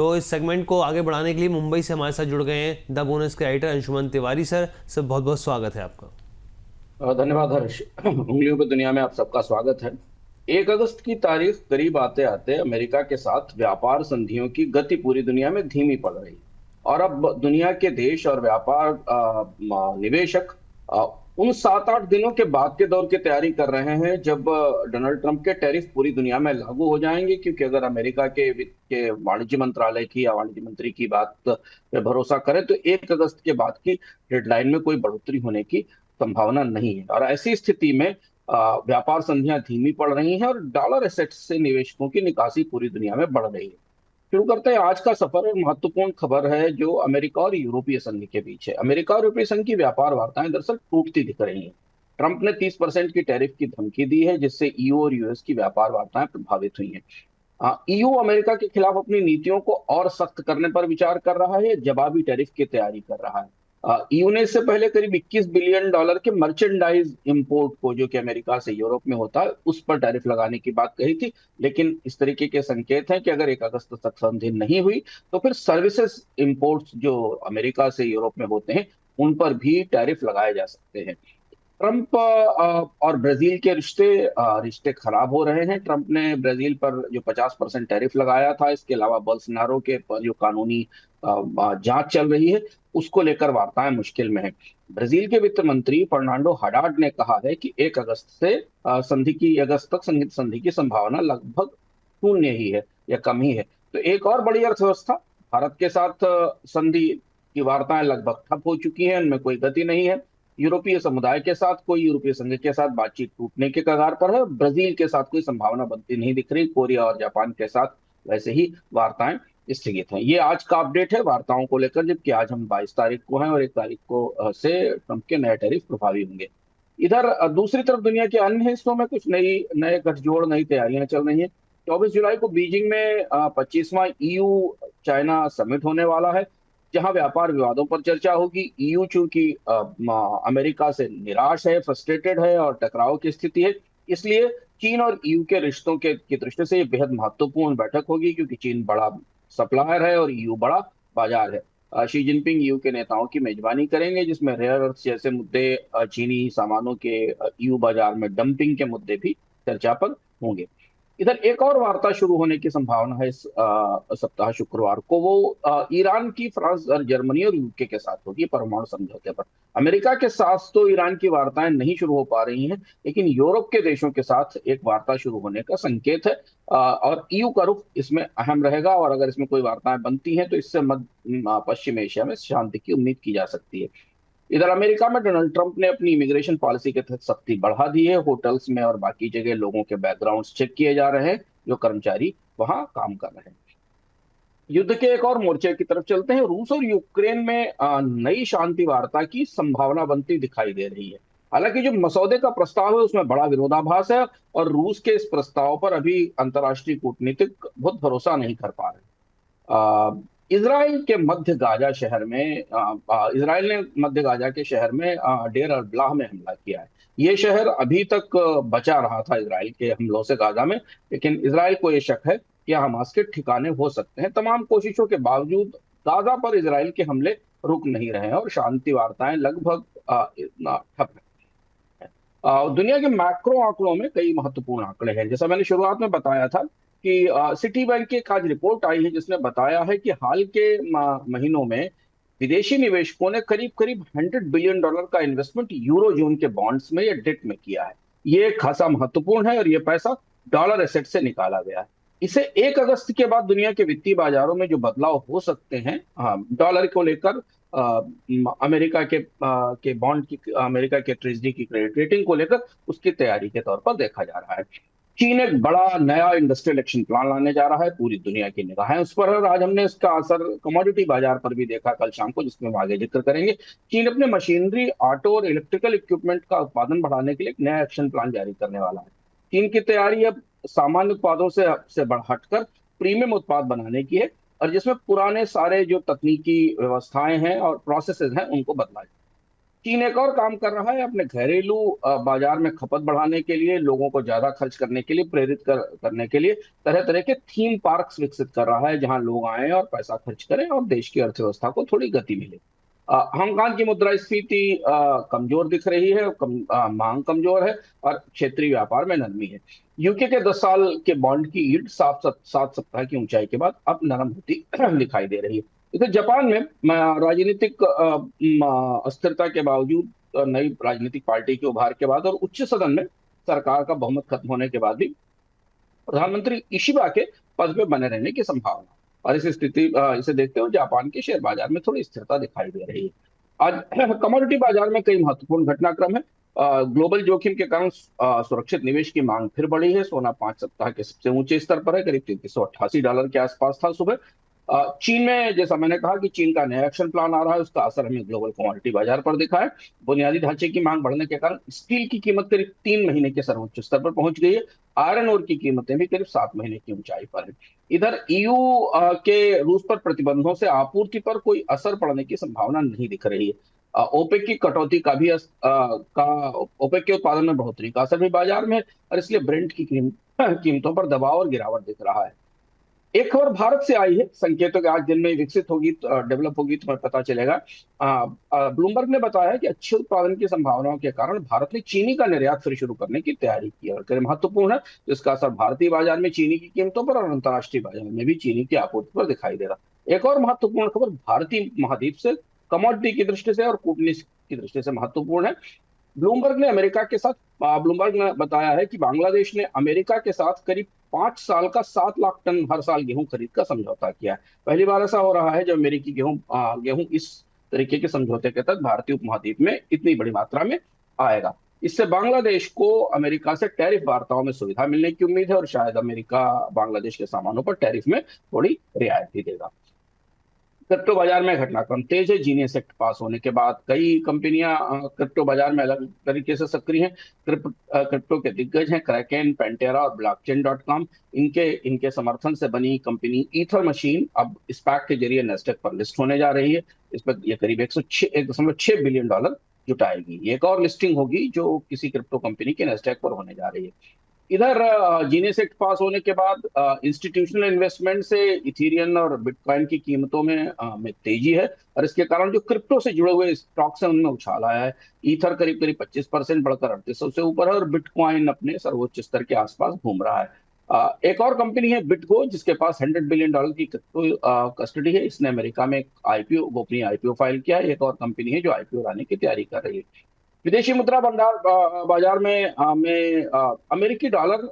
तो इस सेगमेंट को आगे बढ़ाने के लिए मुंबई से हमारे साथ जुड़ गए हैं द बोनस के writer Anshuman Tiwari sir. Sir बहुत बहुत स्वागत है आपका। धन्यवाद हर्ष। उंगलियों की दुनिया में आप सबका स्वागत है। 1 अगस्त की तारीख करीब आते आते अमेरिका के साथ व्यापार संधियों की गति पूरी दुनिया में धीमी पड़ रही है। और अब दुनिया के देश और व्यापार निवेशक अ, उन 7-8 दिनों के बाद के दौर की तैयारी कर रहे हैं जब डोनाल्ड ट्रंप के टैरिफ पूरी दुनिया में लागू हो जाएंगे, क्योंकि अगर अमेरिका के वित्त के वाणिज्य मंत्रालय की या वाणिज्य मंत्री की बात पे भरोसा करें तो 1 अगस्त के बाद की डेडलाइन में कोई बढ़ोतरी होने की संभावना नहीं है। और ऐसी स्थिति में व्यापार संधियां धीमी पड़ रही हैं और डॉलर एसेट्स से निवेशकों की निकासी पूरी दुनिया में बढ़ रही है। शुरू करते हैं आज का सफर। और महत्वपूर्ण खबर है जो अमेरिका और यूरोपीय संघ के बीच है। अमेरिका और यूरोपीय संघ की व्यापार वार्ताएं दरअसल टूटती दिख रही हैं। ट्रंप ने 30% की टैरिफ की धमकी दी है, जिससे ईयू और यूएस की व्यापार वार्ताएं प्रभावित हुई हैं। ईयू अमेरिका के खिलाफ अपनी नीतियों को और सख्त करने पर विचार कर रहा है, जवाबी टैरिफ की तैयारी कर रहा है। ईयू ने इससे पहले करीब 21 बिलियन डॉलर के मर्चेंडाइज इंपोर्ट को, जो कि अमेरिका से यूरोप में होता है, उस पर टैरिफ लगाने की बात कही थी। लेकिन इस तरीके के संकेत हैं कि अगर 1 अगस्त तक संधि नहीं हुई तो फिर सर्विसेज इंपोर्ट्स जो अमेरिका से यूरोप में होते हैं उन पर भी टैरिफ लगाए जा सकते हैं। ट्रंप और ब्राजील के रिश्ते खराब हो रहे हैं। ट्रंप ने ब्राजील पर जो 50% टैरिफ लगाया था, इसके अलावा बोल्सोनारो के पर जो कानूनी जांच चल रही है, उसको लेकर वार्ताएं मुश्किल में है। ब्राजील के वित्त मंत्री फर्नांडो हाडाड ने कहा है कि 1 अगस्त से संधि की 1 अगस्त तक संधि की संभावना लगभग शून्य ही है या कम ही है। तो एक और बड़ी अर्थव्यवस्था भारत के साथ संधि की वार्ताएं लगभग ठप हो चुकी हैं, उनमें कोई गति नहीं है। यूरोपीय समुदाय के साथ कोई यूरोपीय संघ के साथ बातचीत टूटने के कगार पर है। ब्राजील के साथ कोई संभावना बनती नहीं दिख रही। कोरिया और जापान के साथ वैसे ही वार्ताएं स्थगित हैं। ये आज का अपडेट है वार्ताओं को लेकर, जबकि आज हम 22 तारीख को हैं और 1 तारीख को से ट्रंप के नए टैरिफ प्रभावी होंगे। इधर दूसरी तरफ दुनिया के अन्य हिस्सों में कुछ नए गठजोड़, नई तैयारियां चल रही हैं। 24 जुलाई को बीजिंग में 25वां ईयू चाइना समिट होने वाला है, जहां व्यापार विवादों पर चर्चा होगी। ईयू चूंकि अमेरिका से निराश है, फ्रस्ट्रेटेड है और टकराव की स्थिति है, इसलिए चीन और ईयू के रिश्तों के की दृष्टि से ये बेहद महत्वपूर्ण बैठक होगी, क्योंकि चीन बड़ा सप्लायर है और ईयू बड़ा बाजार है। शी जिनपिंग ईयू के नेताओं की मेजबानी करेंगे, जिसमें रेयर अर्थ जैसे मुद्दे, चीनी सामानों के ईयू बाजार में डंपिंग के मुद्दे भी चर्चा पर होंगे। इधर एक और वार्ता शुरू होने की संभावना है इस सप्ताह शुक्रवार को। वो ईरान की, फ्रांस और जर्मनी और यूके के साथ होगी परमाणु समझौते पर। अमेरिका के साथ तो ईरान की वार्ताएं नहीं शुरू हो पा रही हैं, लेकिन यूरोप के देशों के साथ एक वार्ता शुरू होने का संकेत है। और ईयू का रुख इसमें अहम रहेगा, और अगर इसमें कोई वार्ताएं बनती हैं तो इससे मध्य पश्चिम एशिया में शांति की उम्मीद की जा सकती है। इधर अमेरिका में डोनाल्ड ट्रंप ने अपनी इमिग्रेशन पॉलिसी के तहत सख्ती बढ़ा दी है। होटल्स में और बाकी जगह लोगों के बैकग्राउंड्स चेक किए जा रहे हैं, जो कर्मचारी वहां काम कर रहे हैं। युद्ध के एक और मोर्चे की तरफ चलते हैं। रूस और यूक्रेन में नई शांति वार्ता की संभावना बनती दिखाई दे रही है। हालांकि जो मसौदे का प्रस्ताव है उसमें बड़ा विरोधाभास है, और रूस के इस प्रस्ताव पर अभी अंतर्राष्ट्रीय कूटनीतिक बहुत भरोसा नहीं कर पा रहे। इसराइल के मध्य गाजा शहर में इसराइल ने मध्य गाजा के शहर में डेर अल बलाह में हमला किया है। ये शहर अभी तक बचा रहा था इसराइल के हमलों से गाजा में, लेकिन इसराइल को ये शक है कि हमास के ठिकाने हो सकते हैं। तमाम कोशिशों के बावजूद गाजा पर इसराइल के हमले रुक नहीं रहे हैं और शांति वार्ताएं लगभग ठप है। दुनिया के मैक्रो आंकड़ों में कई महत्वपूर्ण आंकड़े हैं। जैसा मैंने शुरुआत में बताया था कि सिटी बैंक की एक आज रिपोर्ट आई है, जिसने बताया है कि हाल के महीनों में विदेशी निवेशकों ने करीब करीब $100 बिलियन का इन्वेस्टमेंट यूरो जोन के बॉन्ड्स में या डेट में किया है। ये खासा महत्वपूर्ण है और ये पैसा डॉलर एसेट से निकाला गया है। इसे 1 अगस्त के बाद दुनिया के वित्तीय बाजारों में जो बदलाव हो सकते हैं, हाँ, डॉलर को लेकर अमेरिका के बॉन्ड की, अमेरिका के ट्रेजरी की क्रेडिट रेटिंग को लेकर उसकी तैयारी के तौर पर देखा जा रहा है। चीन एक बड़ा नया इंडस्ट्रियल एक्शन प्लान लाने जा रहा है। पूरी दुनिया की निगाहें उस पर है और आज हमने इसका असर कमोडिटी बाजार पर भी देखा कल शाम को, जिसमें हम आगे जिक्र करेंगे। चीन अपने मशीनरी, ऑटो और इलेक्ट्रिकल इक्विपमेंट का उत्पादन बढ़ाने के लिए एक नया एक्शन प्लान जारी करने वाला है। चीन की तैयारी अब सामान्य उत्पादों से हटकर प्रीमियम उत्पाद बनाने की है, और जिसमें पुराने सारे जो तकनीकी व्यवस्थाएं हैं और प्रोसेसेस हैं उनको बदला जाए। चीन एक और काम कर रहा है, अपने घरेलू बाजार में खपत बढ़ाने के लिए, लोगों को ज्यादा खर्च करने के लिए करने के लिए तरह तरह के थीम पार्क्स विकसित कर रहा है, जहां लोग आए और पैसा खर्च करें और देश की अर्थव्यवस्था को थोड़ी गति मिले। हांगकांग की मुद्रास्फीति कमजोर दिख रही है, मांग कमजोर है और क्षेत्रीय व्यापार में नरमी है। यूके के 10 साल के बॉन्ड की यील्ड 7 सप्ताह की ऊंचाई के बाद अब नरम होती दिखाई दे रही है। इधर जापान में राजनीतिक अस्थिरता के बावजूद, नई राजनीतिक पार्टी के उभार के बाद और उच्च सदन में सरकार का बहुमत खत्म होने के बाद भी प्रधानमंत्री इशिबा के पद पे बने रहने की संभावना, और इसे देखते हुए जापान के शेयर बाजार में थोड़ी स्थिरता दिखाई दे रही है। आज कमोडिटी बाजार में कई महत्वपूर्ण घटनाक्रम है। ग्लोबल जोखिम के कारण सुरक्षित निवेश की मांग फिर बढ़ी है। सोना 5 सप्ताह के सबसे ऊंचे स्तर पर है, करीब $3388 के आसपास था सुबह। चीन में, जैसा मैंने कहा कि चीन का नया एक्शन प्लान आ रहा है, उसका असर हमें ग्लोबल कमोडिटी बाजार पर दिखा है। बुनियादी ढांचे की मांग बढ़ने के कारण स्टील की कीमत करीब 3 महीने के सर्वोच्च स्तर पर पहुंच गई है। आयरन ओर की कीमतें भी करीब 7 महीने की ऊंचाई पर है। इधर ईयू के रूस पर प्रतिबंधों से आपूर्ति पर कोई असर पड़ने की संभावना नहीं दिख रही है। ओपेक की कटौती का भी ओपेक के उत्पादन में बढ़ोतरी का असर भी बाजार में है, और इसलिए ब्रेंट की कीमतों पर दबाव और गिरावट दिख रहा है। एक खबर भारत से आई है, संकेतों के आज दिन में विकसित होगी, डेवलप होगी, तुम्हें पता चलेगा। ब्लूमबर्ग ने बताया कि अच्छे उत्पादन की संभावनाओं के कारण भारत ने चीनी का निर्यात फिर शुरू करने की तैयारी की है, और कई महत्वपूर्ण है, तो इसका असर भारतीय बाजार में चीनी की कीमतों पर और अंतर्राष्ट्रीय बाजार में भी चीनी की आपूर्ति पर दिखाई दे रहा। एक और महत्वपूर्ण खबर भारतीय महाद्वीप से कमोडिटी की दृष्टि से और कूटनीति की दृष्टि से महत्वपूर्ण है। ब्लूमबर्ग ने बताया है कि बांग्लादेश ने अमेरिका के साथ करीब 5 साल का 7 लाख टन हर साल गेहूं खरीद का समझौता किया है। पहली बार ऐसा हो रहा है जब अमेरिकी गेहूं इस तरीके के समझौते के तहत भारतीय उपमहाद्वीप में इतनी बड़ी मात्रा में आएगा। इससे बांग्लादेश को अमेरिका से टैरिफ वार्ताओं में सुविधा मिलने की उम्मीद है, और शायद अमेरिका बांग्लादेश के सामानों पर टैरिफ में थोड़ी रियायत देगा। क्रिप्टो बाजार में घटनाक्रम तेज है। जीनियस एक्ट पास होने के बाद कई कंपनियां क्रिप्टो बाजार में अलग तरीके से सक्रिय हैं। क्रिप्टो के दिग्गज हैं क्रैकेन, पेंटेरा और ब्लॉकचेन.com। इनके इनके समर्थन से बनी कंपनी ईथर मशीन अब स्पैक के जरिए नेस्डेक पर लिस्ट होने जा रही है। इस पर यह करीब 1.6 बिलियन डॉलर जुटाएगी। ये एक और लिस्टिंग होगी जो किसी क्रिप्टो कंपनी के नेस्डेक पर होने जा रही है। इधर जीनियस एक्ट पास होने के बाद इंस्टीट्यूशनल इन्वेस्टमेंट से इथेरियम और बिटकॉइन की कीमतों में तेजी है, और इसके कारण जो क्रिप्टो से जुड़े हुए स्टॉक्स हैं उनमें उछाल आया है। ईथर करीब करीब 25% बढ़कर 3800 से ऊपर है, और बिटकॉइन अपने सर्वोच्च स्तर के आसपास घूम रहा है। एक और कंपनी है बिटगो, जिसके पास $100 बिलियन की क्रिप्टो कस्टडी है। इसने अमेरिका में गोपनीय आईपीओ फाइल किया है। एक और कंपनी है जो आईपीओ लाने की तैयारी कर रही है। विदेशी मुद्रा भंडार बाजार में अमेरिकी डॉलर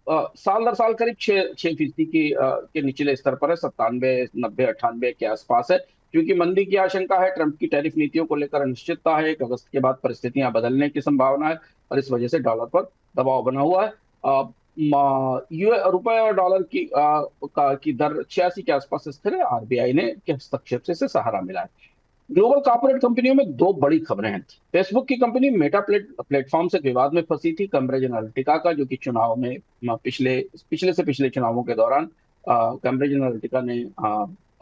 साल दर साल करीब 6% के निचले स्तर पर है, 97, 90, 98 के आसपास है। क्योंकि मंदी की आशंका है, ट्रंप की टैरिफ नीतियों को लेकर अनिश्चितता है, 1 अगस्त के बाद परिस्थितियां बदलने की संभावना है, और इस वजह से डॉलर पर दबाव बना हुआ है। रुपए और डॉलर की दर 86 के आसपास स्थिर है। आरबीआई ने के हस्तक्षेप से इसे सहारा मिला है। ग्लोबल कॉर्पोरेट कंपनियों में दो बड़ी खबरें हैं। फेसबुक की कंपनी मेटा प्लेटफॉर्म से विवाद में फंसी थी। कैम्ब्रिज एनालिटिका का, जो कि चुनाव में पिछले चुनावों के दौरान कैम्ब्रिज एनालिटिका ने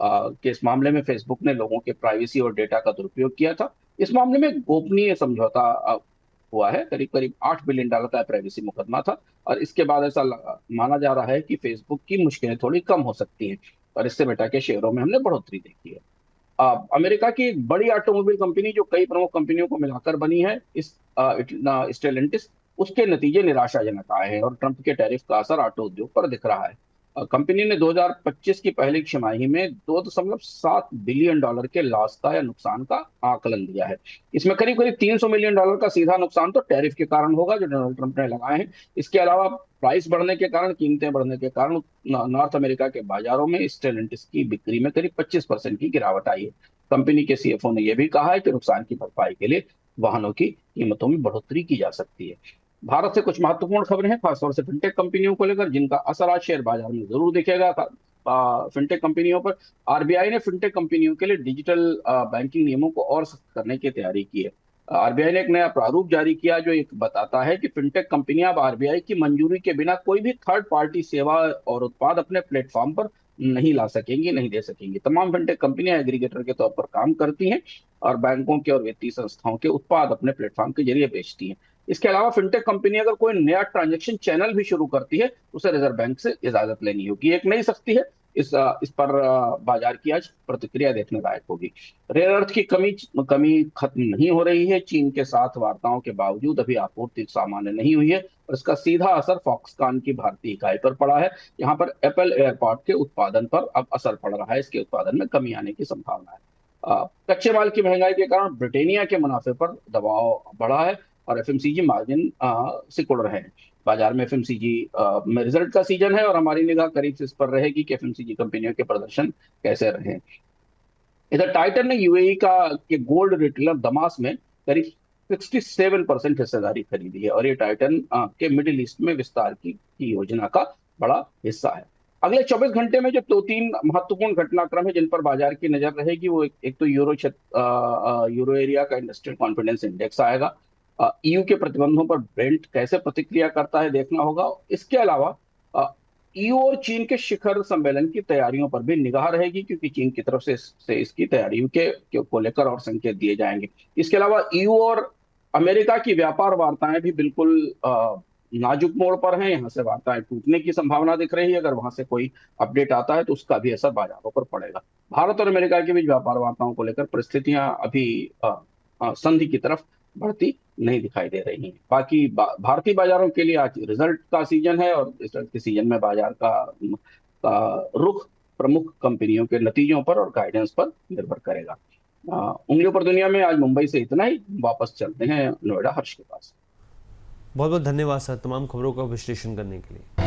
के इस मामले में फेसबुक ने लोगों के प्राइवेसी और डेटा का दुरुपयोग किया था। इस मामले में गोपनीय समझौता हुआ है। करीब करीब $8 बिलियन का प्राइवेसी मुकदमा था, और इसके बाद ऐसा माना जा रहा है कि फेसबुक की मुश्किलें थोड़ी कम हो सकती हैं, और इससे मेटा के शेयरों में हमने बढ़ोतरी देखी है। अमेरिका की एक बड़ी ऑटोमोबाइल कंपनी जो कई प्रमुख कंपनियों को मिलाकर बनी है, स्टेलेंटिस, उसके नतीजे निराशाजनक आए हैं, और ट्रंप के टैरिफ का असर ऑटो उद्योग पर दिख रहा है। कंपनी ने 2025 की पहली छमाही में $2.7 बिलियन के लॉस का या नुकसान का आकलन दिया है। इसमें करीब करीब $300 मिलियन का सीधा नुकसान तो टैरिफ के कारण होगा जो डोनाल्ड ट्रंप ने लगाए हैं। इसके अलावा प्राइस बढ़ने के कारण, कीमतें बढ़ने के कारण नॉर्थ अमेरिका के बाजारों में स्टेलेंटिस की बिक्री में करीब 25% की गिरावट आई है। कंपनी के सीएफओ ने यह भी कहा है कि नुकसान की भरपाई के लिए वाहनों की कीमतों में बढ़ोतरी की जा सकती है। भारत से कुछ महत्वपूर्ण खबरें हैं, खासतौर से फिनटेक कंपनियों को लेकर, जिनका असर आज शेयर बाजार में जरूर दिखेगा। फिनटेक कंपनियों पर आरबीआई ने फिनटेक कंपनियों के लिए डिजिटल बैंकिंग नियमों को और सख्त करने की तैयारी की है। आरबीआई ने एक नया प्रारूप जारी किया जो एक बताता है कि फिनटेक कंपनियां अब आरबीआई की मंजूरी के बिना कोई भी थर्ड पार्टी सेवा और उत्पाद अपने प्लेटफॉर्म पर नहीं ला सकेंगी, नहीं दे सकेंगी। तमाम फिनटेक कंपनियां एग्रीगेटर के तौर पर काम करती हैं और बैंकों के और वित्तीय संस्थाओं के उत्पाद अपने प्लेटफॉर्म के जरिए बेचती हैं। इसके अलावा फिनटेक कंपनी अगर कोई नया ट्रांजैक्शन चैनल भी शुरू करती है तो उसे रिजर्व बैंक से इजाजत लेनी होगी। एक नई सख्ती है, इस पर बाजार की आज प्रतिक्रिया देखने लायक होगी। रेयर अर्थ की कमी कमी खत्म नहीं हो रही है। चीन के साथ वार्ताओं के बावजूद अभी आपूर्ति सामान्य नहीं हुई है और इसका सीधा असर फॉक्सकॉन की भारतीय इकाई पर पड़ा है। यहाँ पर एप्पल एयरपॉड के उत्पादन पर अब असर पड़ रहा है, इसके उत्पादन में कमी आने की संभावना है। कच्चे माल की महंगाई के कारण ब्रिटेनिया के मुनाफे पर दबाव बढ़ा है और एफएमसीजी मार्जिन सिकुड़ रहे हैं। बाजार में एफएमसीजी में रिजल्ट का सीजन है और हमारी निगाह करीब से इस पर रहेगी कि एफएमसीजी कंपनियों के प्रदर्शन कैसे रहे। इधर टाइटन ने यूएई का के गोल्ड रिटेलर दमास में करीब 67% हिस्सेदारी खरीदी है और ये टाइटन के मिडिल ईस्ट में विस्तार की योजना का बड़ा हिस्सा है। अगले 24 घंटे में जो 2-3 महत्वपूर्ण घटनाक्रम है जिन पर बाजार की नजर रहेगी, वो एक तो यूरो एरिया का इंडस्ट्रियल कॉन्फिडेंस इंडेक्स आएगा। ईयू के प्रतिबंधों पर ब्रेंट कैसे प्रतिक्रिया करता है देखना होगा। इसके अलावा ईयू और चीन के शिखर सम्मेलन की तैयारियों पर भी निगाह रहेगी, क्योंकि चीन की तरफ से इसकी तैयारियों को लेकर और संकेत दिए जाएंगे। इसके अलावा ईयू और अमेरिका की व्यापार वार्ताएं भी बिल्कुल नाजुक मोड़ पर हैं। यहाँ से वार्ताएं टूटने की संभावना दिख रही है। अगर वहां से कोई अपडेट आता है तो उसका भी असर बाजारों पर पड़ेगा। भारत और अमेरिका के बीच व्यापार वार्ताओं को लेकर परिस्थितियां अभी संधि की तरफ बढ़ती नहीं दिखाई दे रही हैं। बाकी भारतीय बाजारों के लिए आज रिजल्ट का सीजन है और रिजल्ट के सीजन में बाजार का रुख प्रमुख कंपनियों के नतीजों पर और गाइडेंस पर निर्भर करेगा। उंगलियों पर दुनिया में आज मुंबई से इतना ही। वापस चलते हैं नोएडा हर्ष के पास। बहुत बहुत धन्यवाद सर तमाम खबरों का विश्लेषण करने के लिए।